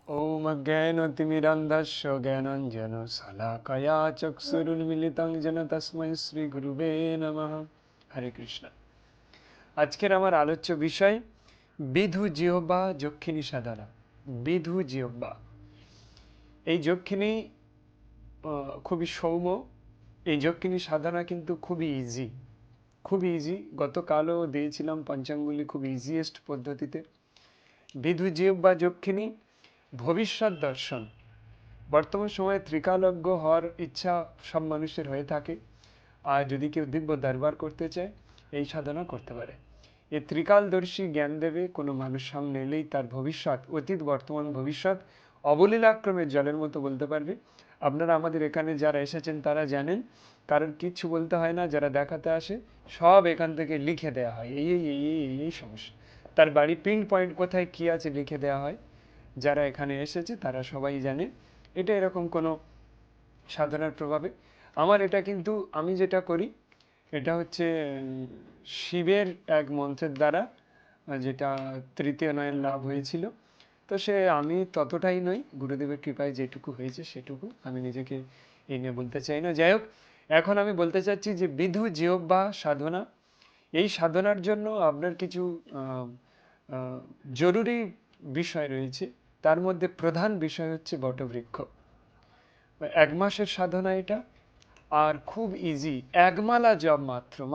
ॐ अज्ञानतिमिरन्धस्य ज्ञानाञ्जनशलाकया चक्षुरुन्मिलितं येन तस्मै শ্রীগুরুবে নমঃ। হরে কৃষ্ণ। আজকের আমার আলোচ্য বিষয় বিধু জিহ্বা যক্ষিণী সাধনা। বিধু জিহ্বা, এই যক্ষিণী খুবই সৌম্য। এই যক্ষিণী সাধনা কিন্তু খুবই ইজি। গতকালও দিয়েছিলাম পঞ্চাঙ্গুলি খুব ইজিয়েস্ট পদ্ধতিতে। বিধু জিহ্বা যক্ষিণী ভবিষ্যৎ দর্শন। বর্তমান সময়ে ত্রিকালজ্ঞ হওয়ার ইচ্ছা সব মানুষের হয়ে থাকে, আর যদি কেউ দিব্য দরবার করতে চায় এই সাধনা করতে পারে। এই ত্রিকালদর্শী জ্ঞান দেবে কোনো মানুষ সামনে এলেই তার ভবিষ্যৎ, অতীত, বর্তমান, ভবিষ্যৎ অবলীলাক্রমে জলের মতো বলতে পারবে। আপনারা আমাদের এখানে যারা এসেছেন তারা জানেন, কারণ কিচ্ছু বলতে হয় না। যারা দেখাতে আসে সব এখান থেকে লিখে দেওয়া হয়, এই সমস্যা। তার বাড়ি পিন পয়েন্ট কোথায় কি আছে লিখে দেওয়া হয়। যারা এখানে এসেছে তারা সবাই জানে। এটা এরকম কোনো সাধনার প্রভাবে আমার এটা, কিন্তু আমি যেটা করি এটা হচ্ছে শিবের এক মন্ত্রের দ্বারা, যেটা তৃতীয় নয়ন লাভ হয়েছিল। তো আমি ততটাই নই, গুরুদেবের কৃপায় যেটুকু হয়েছে সেটুকু, আমি নিজেকে এই নিয়ে বলতে চাই না। যাই হোক, এখন আমি বলতে চাচ্ছি যে বিধু জিহ্বা সাধনা, এই সাধনার জন্য আপনার কিছু জরুরি বিষয় রয়েছে। তার মধ্যে প্রধান বিষয় হচ্ছে বটবৃক্ষ। 1 মাসের সাধনা এটা, আর খুব ইজি। একমালা জপ,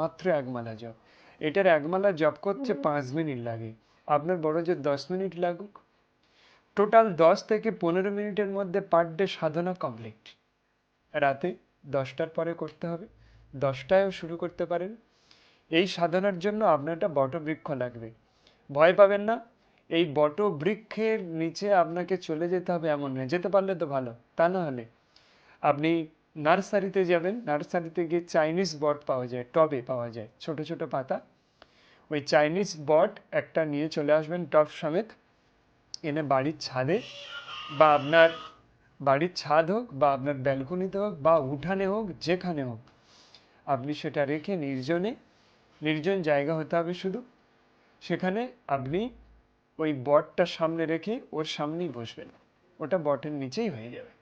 মাত্র একমালা জপ। এটার একমালা জপ করতে 5 মিনিট লাগে। আপনার বড় যে 10 মিনিট লাগুক, টোটাল 10 থেকে 15 মিনিটের মধ্যে পার ডে সাধনা কমপ্লিট। রাতে 10টার পরে করতে হবে, 10টায়ও শুরু করতে পারেন। এই সাধনার জন্য আপনার একটা বটবৃক্ষ লাগবে। ভয় পাবেন না। এই বটবৃক্ষের নিচে আপনাকে চলে যেতে হবে এমন নয়, যেতে পারলে তো ভালো, তা না হলে আপনি নার্সারিতে যাবেন। নার্সারিতে গিয়ে চাইনিজ বট পাওয়া যায়, টবে পাওয়া যায়, ছোট ছোট পাতা। ওই চাইনিজ বট একটা নিয়ে চলে আসবেন টব সমেত, এনে বাড়ির ছাদে, বা আপনার বাড়ির ছাদ হোক, বা আপনার ব্যালকনিতে হোক, বা উঠানে হোক, যেখানে হোক, আপনি সেটা রেখে নির্জন জায়গা হতে হবে শুধু। সেখানে আপনি ওই বটটা সামনে রেখে ওর সামনেই বসবেন, ওটা বটের নিচেই হয়ে যাবে।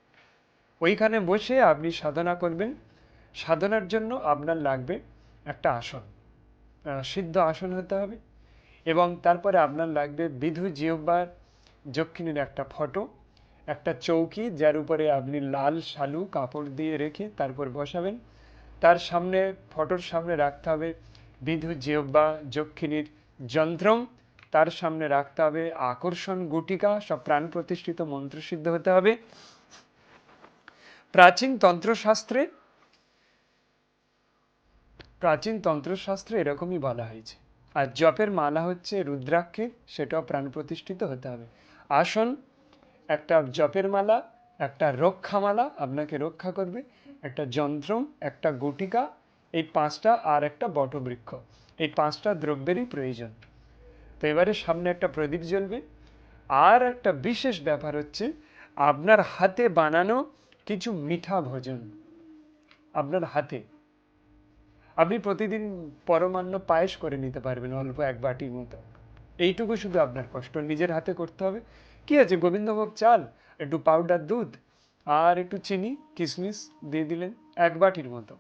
ওইখানে বসে আপনি সাধনা করবেন। সাধনার জন্য আপনার লাগবে একটা আসন, সিদ্ধ আসন হতে হবে। এবং তারপরে আপনার লাগবে বিধু জিহ্বার যক্ষিণীর একটা ফটো, একটা চৌকি, যার উপরে আপনি লাল শালু কাপড় দিয়ে রেখে তারপর বসাবেন। তার সামনে, ফটোর সামনে রাখতে হবে বিধু জিহ্বা যক্ষিণীর যন্ত্রম। তার সামনে রাখতে হবে আকর্ষণ গুটিকা, সব প্রাণ প্রতিষ্ঠিত মন্ত্রসিদ্ধ হতে হবে। প্রাচীন তন্ত্রশাস্ত্রে এরকমই বলা হয়েছে। আর জপের মালা হচ্ছে রুদ্রাক্ষের, সেটাও প্রাণ প্রতিষ্ঠিত হতে হবে। আসন, একটা জপের মালা, একটা রক্ষামালা আপনাকে রক্ষা করবে, একটা যন্ত্রম, একটা গুটিকা, এই 5টা, আর একটা বটবৃক্ষ। এই 5টা দ্রব্যেরই প্রয়োজন। তো এবারে সামনে একটা প্রদীপ জ্বলবে। আর একটা বিশেষ ব্যাপার হচ্ছে আপনার হাতে বানানো কিছু মিঠা ভোজন। আপনার হাতে আপনি প্রতিদিন পরমান্ন পায়েস করে নিতে পারবেন, অল্প 1 বাটির মতো। এইটুকু শুধু আপনার কষ্ট, নিজের হাতে করতে হবে। কি আছে, গোবিন্দভোগ চাল, একটু পাউডার দুধ, আর একটু চিনি, কিশমিশ দিয়ে দিলেন 1 বাটির মতো।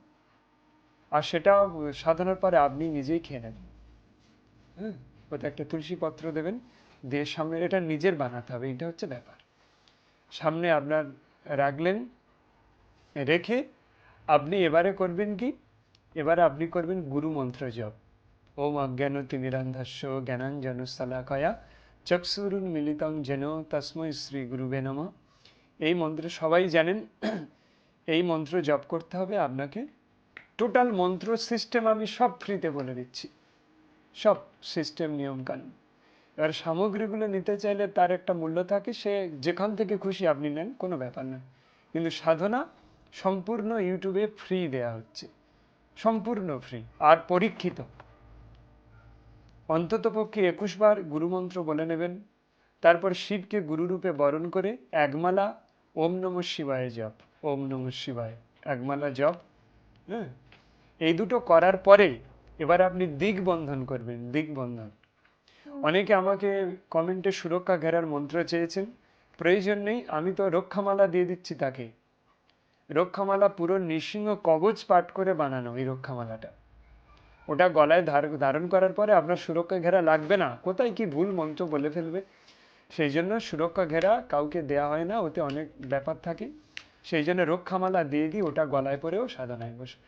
আর সেটা সাধনার পরে আপনি নিজেই খেয়ে নেবেন। হ্যাঁ, ওতে একটা তুলসী পত্র দেবেন, দিয়ে সামনে, এটা নিজের বানাতে হবে, এটা হচ্ছে ব্যাপার। সামনে আপনার রাখলেন, রেখে আপনি এবারে করবেন কি, এবারে আপনি করবেন গুরু মন্ত্র জপ। ওম অজ্ঞানতিমিরান্ধস্য জ্ঞানাঞ্জনশলাকয়া চক্ষুরুন্মিলিতং যেন তস্मै শ্রী গুরুবে নমঃ। এই মন্ত্র সবাই জানেন। এই মন্ত্র জপ করতে হবে আপনাকে। টোটাল মন্ত্র সিস্টেম আমি সব ফ্রিতে বলে দিচ্ছি, সব সিস্টেম, নিয়মকানুন। এবার সামগ্রীগুলো নিতে চাইলে তার একটা মূল্য থাকে, সে যেখান থেকে খুশি আপনি নেন, কোনো ব্যাপার না। কিন্তু সাধনা সম্পূর্ণ ইউটিউবে ফ্রি দেয়া হচ্ছে, সম্পূর্ণ ফ্রি আর পরীক্ষিত। অন্ততপক্ষে 21 বার গুরুমন্ত্র বলে নেবেন। তারপর শিবকে গুরুরূপে বরণ করে একমালা ওম নমঃ শিবায় জপ। ওম নমঃ শিবায় একমালা জপ। হ্যাঁ, এই দুটো করার পরে এবার আপনি দিগবন্ধন করবেন। দিগবন্ধন, অনেকে আমাকে কমেন্টে সুরক্ষা ঘেরার মন্ত্র চেয়েছেন। প্রয়োজন নেই, আমি তো রক্ষামালা দিয়ে দিচ্ছি তাকে। রক্ষামালা পুরো নৃসিংহ কবচ পাঠ করে বানানো এই রক্ষামালাটা। ওটা গলায় ধারণ করার পরে আপনার সুরক্ষা ঘেরা লাগবে না, কোথায় কি ভুল মন্ত্র বলে ফেলবে। সেই জন্য সুরক্ষা ঘেরা কাউকে দেয়া হয় না, ওতে অনেক ব্যাপার থাকে। সেই জন্য রক্ষামালা দিয়ে দিই, ওটা গলায় পরেও সাধনায় বসবে।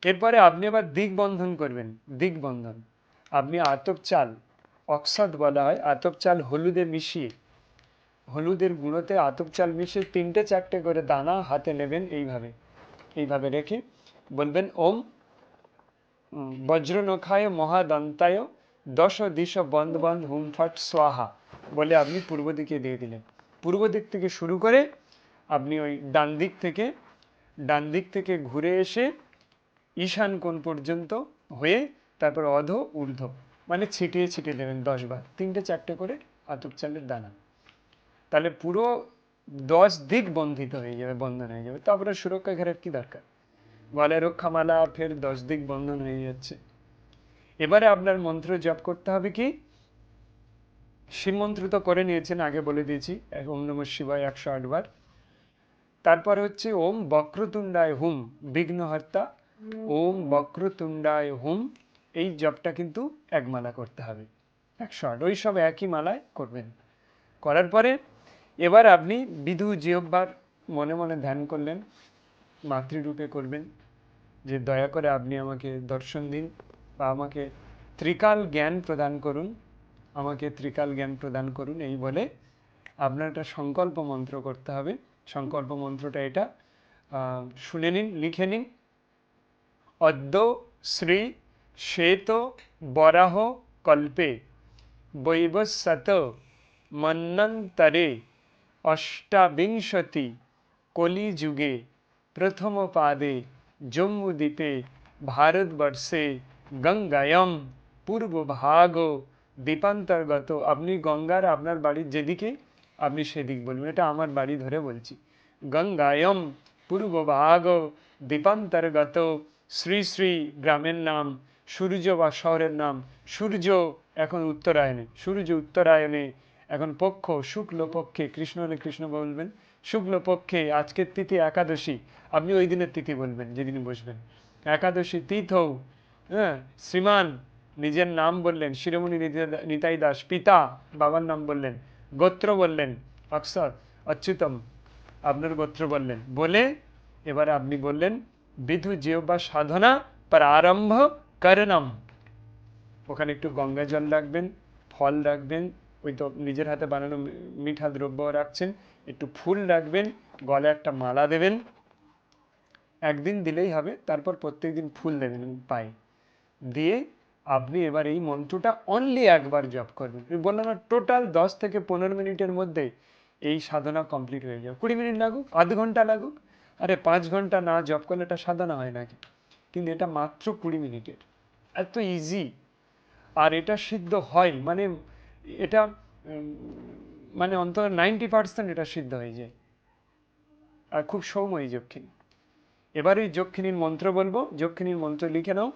এরপরে আপনি আবার দিগবন্ধন করবেন। দিগবন্ধন আপনি আতপ চাল, অক্সাদ বলা হয়, আতপ চাল হলুদে মিশিয়ে, হলুদের গুঁড়োতে আতপ চাল মিশিয়ে 3-4টে করে দানা হাতে নেবেন, এইভাবে রেখে বলবেন ওম বজ্রনখায় মহাদন্তায় দশ দিশ বন্ধ বন্ধ হুম ফট স্বাহা বলে আপনি পূর্ব দিকে দিয়ে দিলেন। পূর্ব দিক থেকে শুরু করে আপনি ওই ডান দিক থেকে ঘুরে এসে ঈশান কোণ পর্যন্ত হয়ে তারপর অধ ঊর্ধ্ব মানে ছিটিয়ে ছিটিয়ে দেবেন 10 বার, 3-4টে করে আতপ চালের দানা। তাহলে পুরো 10 দিক বন্ধিত হয়ে যাবে, বন্ধন হয়ে যাবে। তারপরে সুরক্ষা ঘেরার কি দরকার, গলায় রক্ষামালা, ফের 10 দিক বন্ধন হয়ে যাচ্ছে। এবারে আপনার মন্ত্র জপ করতে হবে কি, শিব মন্ত্র তো করে নিয়েছেন, আগে বলে দিয়েছি, ওম নমঃ শিবায় 108 বার। তারপর হচ্ছে ওম বক্রতুণ্ডায় হুম বিঘ্নহর্তা, ওম বক্রতুণ্ডায় হুম, এই জপটা কিন্তু এক মালা করতে হবে 108, ওই সব একই মালায় করবেন। করার পরে এবার আপনি বিধু জিহ্বার মনে মনে ধ্যান করলেন, মাতৃরূপে করবেন যে দয়া করে আপনি আমাকে দর্শন দিন বা আমাকে ত্রিকাল জ্ঞান প্রদান করুন, আমাকে ত্রিকাল জ্ঞান প্রদান করুন, এই বলে আপনার একটা সংকল্প মন্ত্র করতে হবে। সংকল্প মন্ত্রটা এটা শুনে নিন, লিখে নিন। অদ্য শ্রী শ্বেত বরাহ কল্পে বৈবস্বত মন্বন্তরে অষ্টাবিংশতি কলিযুগে প্রথম পাদে জম্বুদ্বীপে ভারতবর্ষে গঙ্গায়ম পূর্বভাগ দ্বীপান্তর্গত, আপনি গঙ্গার আপনার বাড়ির যেদিকে আপনি সেদিক বলবেন, এটা আমার বাড়ি ধরে বলছি। গঙ্গায়ম পূর্বভাগ দ্বীপান্তর্গত, শ্রী শ্রী গ্রামের নাম, সূর্য বা শহরের নাম, সূর্য এখন উত্তরায়ণে, সূর্য উত্তরায়ণে এখন পক্ষ শুক্ল পক্ষে, কৃষ্ণ হলে কৃষ্ণ বলবেন, শুক্ল পক্ষে আজকের তিথি একাদশী, আপনি ওই দিনের তিথি বলবেন যেদিন বসবেন। একাদশী তীর্থ, হ্যাঁ, শ্রীমান নিজের নাম বললেন, শিরোমণি নিতাই দাস, পিতা বাবার নাম বললেন, গোত্র বললেন অক্ষর অচ্যুতম, আপনার গোত্র বললেন, বলে এবারে আপনি বললেন বিধু জিহ্বা সাধনা প্রারম্ভ করণম। ওখানে একটু গঙ্গা জল রাখবেন, ফল রাখবেন, ওই তো নিজের হাতে বানানো মিঠা দ্রব্য রাখছেন, একটু ফুল রাখবেন, গলে একটা মালা দেবেন, একদিন দিলেই হবে, তারপর প্রত্যেকদিন ফুল দেবেন পায়ে দিয়ে আপনি এবার এই মন্ত্রটা অনলি একবার জপ করবেন। বললাম না, টোটাল 10 থেকে 15 মিনিটের মধ্যে এই সাধনা কমপ্লিট হয়ে যাবে। 20 মিনিট লাগুক, আধ ঘন্টা লাগুক, আরে 5 ঘন্টা না জপ করলে এটা সাধনা হয় নাকি? কিন্তু এটা মাত্র 20 মিনিটের, এত ইজি। আর এটা সিদ্ধ হয় মানে এটা মানে অন্তত 90% এটা সিদ্ধ হয়ে যায়, আর খুব সৌম্য এই যক্ষিণী। এবার এই যক্ষিণীর মন্ত্র বলবো, যক্ষিণীর মন্ত্র লিখে নাও।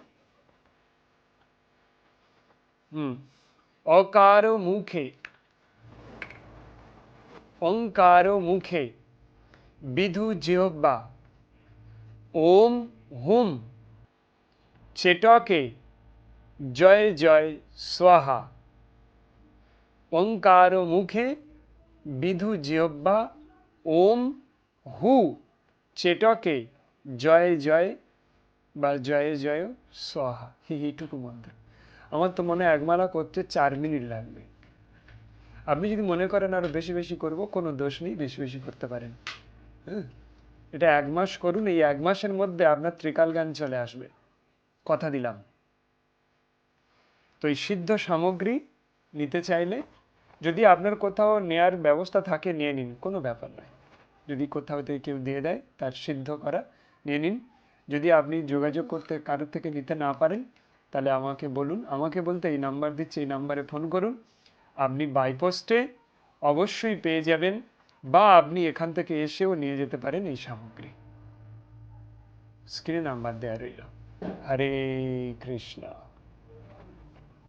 অকার মুখে, ওঙ্কার মুখে বিধু জিহ্বা ওম হুম চেটকে জয় জয় স্বাহা। ওঙ্কার মুখে বিধু জিহ্বা ওম হু চেটকে জয় জয় বা জয় জয় স্বাহা, এইটুকু মন্ত্র। আমার তো মনে হয় একমালা করতে 4 মিনিট লাগবে। আপনি যদি মনে করেন আরো বেশি বেশি করব, কোনো দোষ নেই, বেশি বেশি করতে পারেন। হ্যাঁ, এটা 1 মাস করুন, এই 1 মাসের মধ্যে আপনার ত্রিকাল জ্ঞান চলে আসবে, কথা দিলাম। তো এই সিদ্ধ সামগ্রী নিতে চাইলে যদি আপনার কোথাও নেয়ার ব্যবস্থা থাকে নিয়ে নিন, কোনো ব্যাপার নয়। যদি কোথাও থেকে কেউ দিয়ে দেয় তার সিদ্ধ করা নিয়ে নিন। যদি আপনি যোগাযোগ করতে কারোর থেকে নিতে না পারেন তাহলে আমাকে বলুন, আমাকে বলতে এই নাম্বার দিচ্ছি, এই নাম্বারে ফোন করুন, আপনি বাই পোস্টে অবশ্যই পেয়ে যাবেন, বা আপনি এখান থেকে এসেও নিয়ে যেতে পারেন এই সামগ্রী। স্ক্রিনে নাম্বার দেওয়া রইল। হরে কৃষ্ণ।